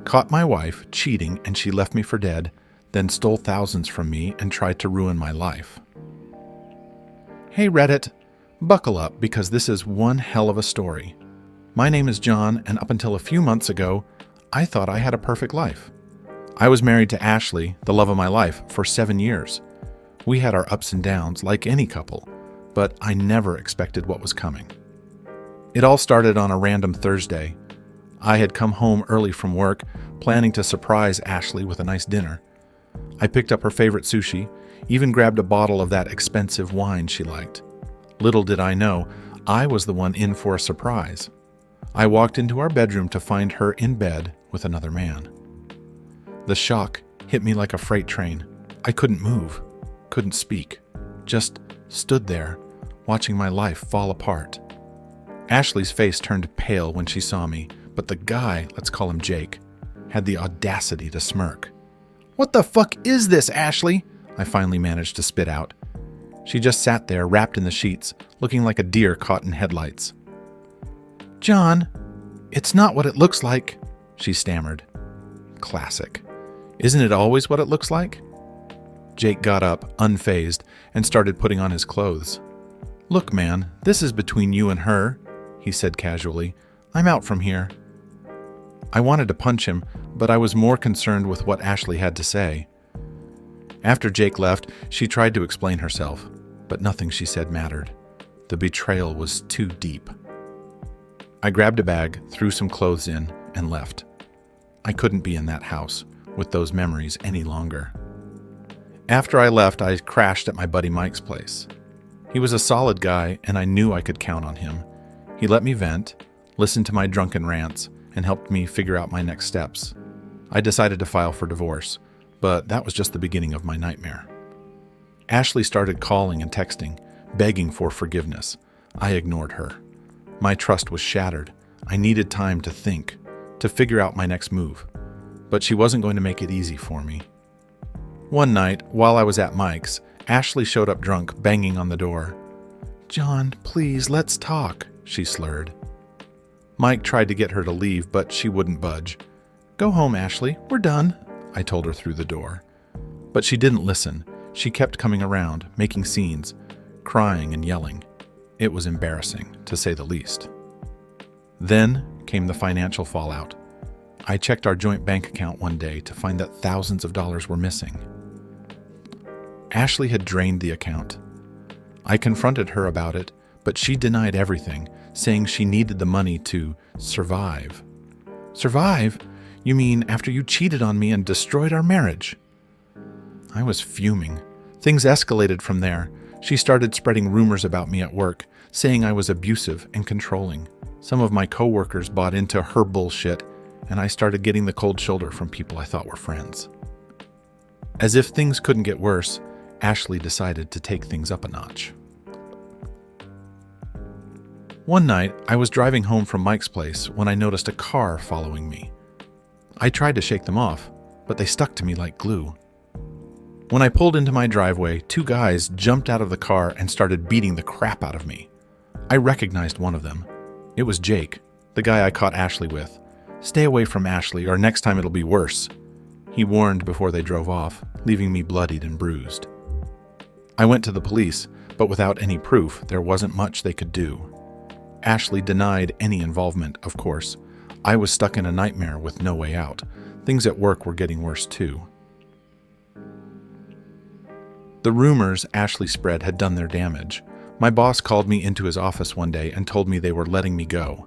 caught my wife cheating and she left me for dead, then stole thousands from me and tried to ruin my life. Hey Reddit, buckle up because this is one hell of a story. My name is John, and up until a few months ago, I thought I had a perfect life. I was married to Ashley, the love of my life, for 7 years. We had our ups and downs like any couple, but I never expected what was coming. It all started on a random Thursday. I had come home early from work, planning to surprise Ashley with a nice dinner. I picked up her favorite sushi, even grabbed a bottle of that expensive wine she liked. Little did I know, I was the one in for a surprise. I walked into our bedroom to find her in bed with another man. The shock hit me like a freight train. I couldn't move, couldn't speak, just stood there, watching my life fall apart. Ashley's face turned pale when she saw me, but the guy, let's call him Jake, had the audacity to smirk. "What the fuck is this, Ashley?" I finally managed to spit out. She just sat there, wrapped in the sheets, looking like a deer caught in headlights. "John, it's not what it looks like," she stammered. Classic. Isn't it always what it looks like? Jake got up, unfazed, and started putting on his clothes. "Look, man, this is between you and her," he said casually. "I'm out from here." I wanted to punch him, but I was more concerned with what Ashley had to say. After Jake left, she tried to explain herself, but nothing she said mattered. The betrayal was too deep. I grabbed a bag, threw some clothes in, and left. I couldn't be in that house with those memories any longer. After I left, I crashed at my buddy Mike's place. He was a solid guy, and I knew I could count on him. He let me vent, listened to my drunken rants, and helped me figure out my next steps. I decided to file for divorce, but that was just the beginning of my nightmare. Ashley started calling and texting, begging for forgiveness. I ignored her. My trust was shattered. I needed time to think, to figure out my next move. But she wasn't going to make it easy for me. One night, while I was at Mike's, Ashley showed up drunk, banging on the door. "John, please, let's talk," she slurred. Mike tried to get her to leave, but she wouldn't budge. "Go home, Ashley. We're done," I told her through the door. But she didn't listen. She kept coming around, making scenes, crying and yelling. It was embarrassing, to say the least. Then came the financial fallout. I checked our joint bank account one day to find that thousands of dollars were missing. Ashley had drained the account. I confronted her about it, but she denied everything, saying she needed the money to survive. "Survive? You mean after you cheated on me and destroyed our marriage?" I was fuming. Things escalated from there. She started spreading rumors about me at work, saying I was abusive and controlling. Some of my coworkers bought into her bullshit, and I started getting the cold shoulder from people I thought were friends. As if things couldn't get worse, Ashley decided to take things up a notch. One night, I was driving home from Mike's place when I noticed a car following me. I tried to shake them off, but they stuck to me like glue. When I pulled into my driveway, 2 guys jumped out of the car and started beating the crap out of me. I recognized one of them. It was Jake, the guy I caught Ashley with. "Stay away from Ashley, or next time it'll be worse," he warned before they drove off, leaving me bloodied and bruised. I went to the police, but without any proof, there wasn't much they could do. Ashley denied any involvement, of course. I was stuck in a nightmare with no way out. Things at work were getting worse too. The rumors Ashley spread had done their damage. My boss called me into his office one day and told me they were letting me go.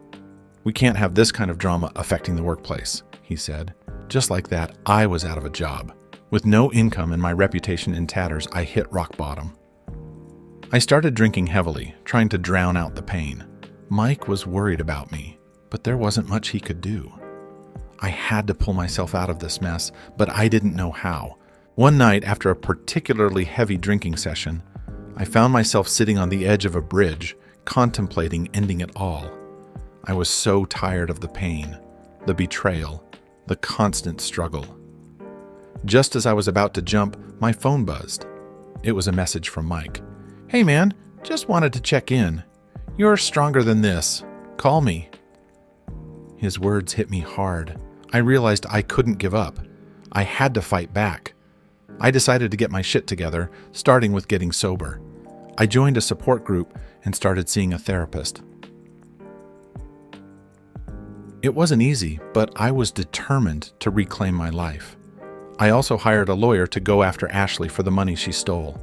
"We can't have this kind of drama affecting the workplace," he said. Just like that, I was out of a job. With no income and my reputation in tatters, I hit rock bottom. I started drinking heavily, trying to drown out the pain. Mike was worried about me, but there wasn't much he could do. I had to pull myself out of this mess, but I didn't know how. One night, after a particularly heavy drinking session, I found myself sitting on the edge of a bridge, contemplating ending it all. I was so tired of the pain, the betrayal, the constant struggle. Just as I was about to jump, my phone buzzed. It was a message from Mike. "Hey man, just wanted to check in. You're stronger than this. Call me." His words hit me hard. I realized I couldn't give up. I had to fight back. I decided to get my shit together, starting with getting sober. I joined a support group and started seeing a therapist. It wasn't easy, but I was determined to reclaim my life. I also hired a lawyer to go after Ashley for the money she stole.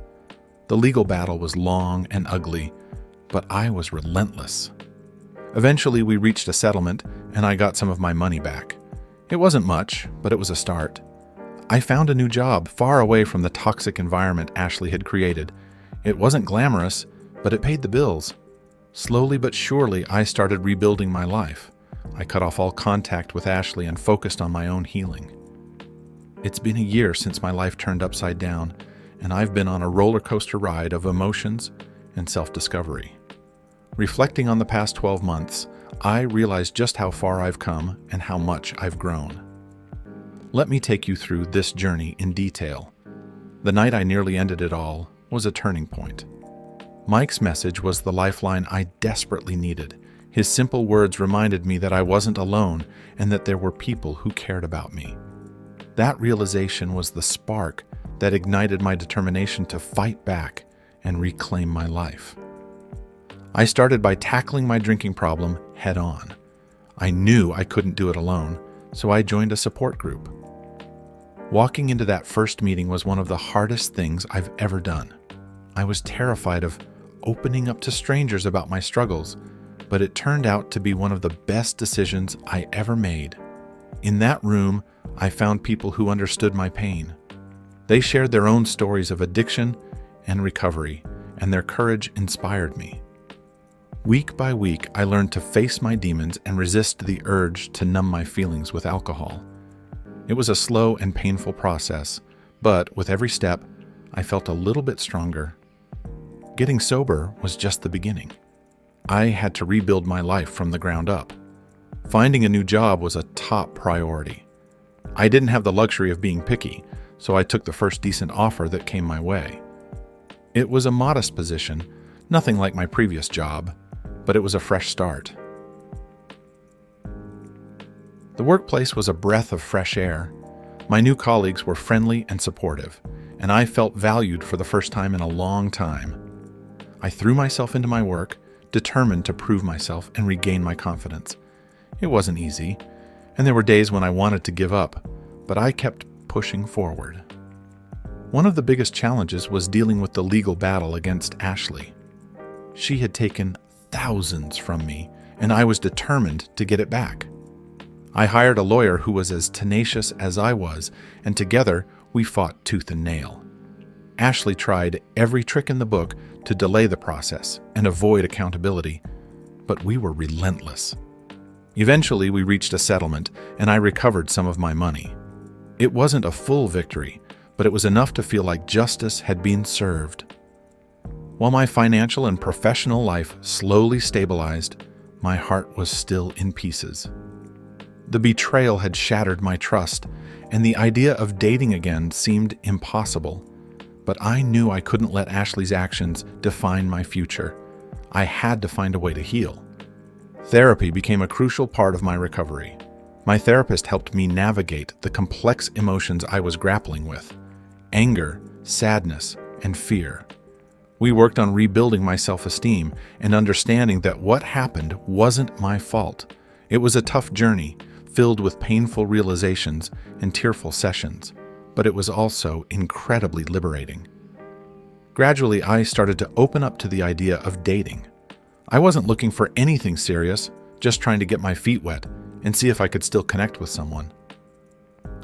The legal battle was long and ugly, but I was relentless. Eventually, we reached a settlement, and I got some of my money back. It wasn't much, but it was a start. I found a new job far away from the toxic environment Ashley had created. It wasn't glamorous, but it paid the bills. Slowly but surely, I started rebuilding my life. I cut off all contact with Ashley and focused on my own healing. It's been a year since my life turned upside down, and I've been on a roller coaster ride of emotions and self-discovery. Reflecting on the past 12 months, I realized just how far I've come and how much I've grown. Let me take you through this journey in detail. The night I nearly ended it all was a turning point. Mike's message was the lifeline I desperately needed. His simple words reminded me that I wasn't alone and that there were people who cared about me. That realization was the spark that ignited my determination to fight back and reclaim my life. I started by tackling my drinking problem head on. I knew I couldn't do it alone, so I joined a support group. Walking into that first meeting was one of the hardest things I've ever done. I was terrified of opening up to strangers about my struggles, but it turned out to be one of the best decisions I ever made. In that room, I found people who understood my pain. They shared their own stories of addiction and recovery, and their courage inspired me. Week by week, I learned to face my demons and resist the urge to numb my feelings with alcohol. It was a slow and painful process, but with every step, I felt a little bit stronger. Getting sober was just the beginning. I had to rebuild my life from the ground up. Finding a new job was a top priority. I didn't have the luxury of being picky, so I took the first decent offer that came my way. It was a modest position, nothing like my previous job, but it was a fresh start. The workplace was a breath of fresh air. My new colleagues were friendly and supportive, and I felt valued for the first time in a long time. I threw myself into my work, determined to prove myself and regain my confidence. It wasn't easy, and there were days when I wanted to give up, but I kept pushing forward. One of the biggest challenges was dealing with the legal battle against Ashley. She had taken thousands from me, and I was determined to get it back. I hired a lawyer who was as tenacious as I was, and together we fought tooth and nail. Ashley tried every trick in the book to delay the process and avoid accountability, but we were relentless. Eventually, we reached a settlement, and I recovered some of my money. It wasn't a full victory, but it was enough to feel like justice had been served. While my financial and professional life slowly stabilized, my heart was still in pieces. The betrayal had shattered my trust, and the idea of dating again seemed impossible. But I knew I couldn't let Ashley's actions define my future. I had to find a way to heal. Therapy became a crucial part of my recovery. My therapist helped me navigate the complex emotions I was grappling with: anger, sadness, and fear. We worked on rebuilding my self-esteem and understanding that what happened wasn't my fault. It was a tough journey, filled with painful realizations and tearful sessions, but it was also incredibly liberating. Gradually, I started to open up to the idea of dating. I wasn't looking for anything serious, just trying to get my feet wet and see if I could still connect with someone.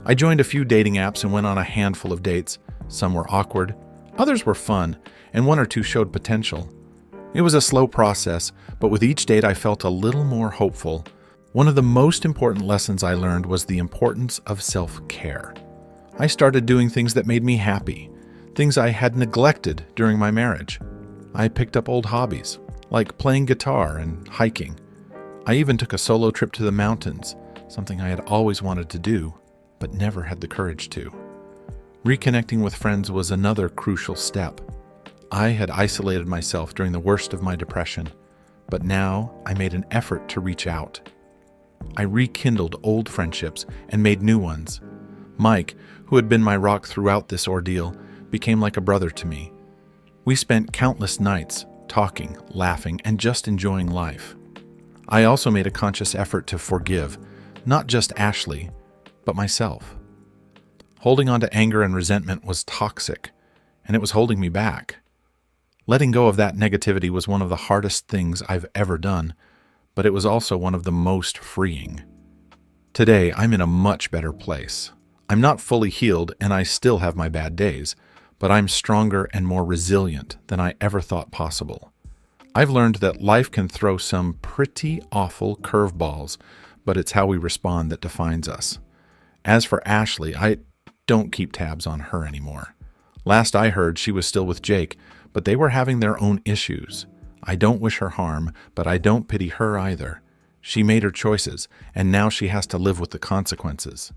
I joined a few dating apps and went on a handful of dates. Some were awkward, others were fun, and one or two showed potential. It was a slow process, but with each date I felt a little more hopeful. One of the most important lessons I learned was the importance of self-care. I started doing things that made me happy, things I had neglected during my marriage. I picked up old hobbies, like playing guitar and hiking. I even took a solo trip to the mountains, something I had always wanted to do, but never had the courage to. Reconnecting with friends was another crucial step. I had isolated myself during the worst of my depression, but now I made an effort to reach out. I rekindled old friendships and made new ones. Mike, who had been my rock throughout this ordeal, became like a brother to me. We spent countless nights talking, laughing, and just enjoying life. I also made a conscious effort to forgive, not just Ashley, but myself. Holding on to anger and resentment was toxic, and it was holding me back. Letting go of that negativity was one of the hardest things I've ever done, but it was also one of the most freeing. Today, I'm in a much better place. I'm not fully healed, and I still have my bad days, but I'm stronger and more resilient than I ever thought possible. I've learned that life can throw some pretty awful curveballs, but it's how we respond that defines us. As for Ashley, I don't keep tabs on her anymore. Last I heard, she was still with Jake, but they were having their own issues. I don't wish her harm, but I don't pity her either. She made her choices, and now she has to live with the consequences.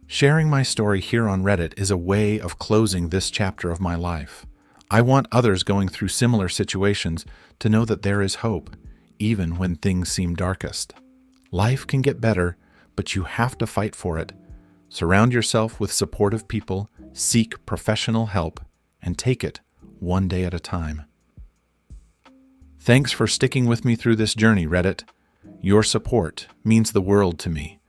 Sharing my story here on Reddit is a way of closing this chapter of my life. I want others going through similar situations to know that there is hope, even when things seem darkest. Life can get better, but you have to fight for it. Surround yourself with supportive people, seek professional help, and take it one day at a time. Thanks for sticking with me through this journey, Reddit. Your support means the world to me.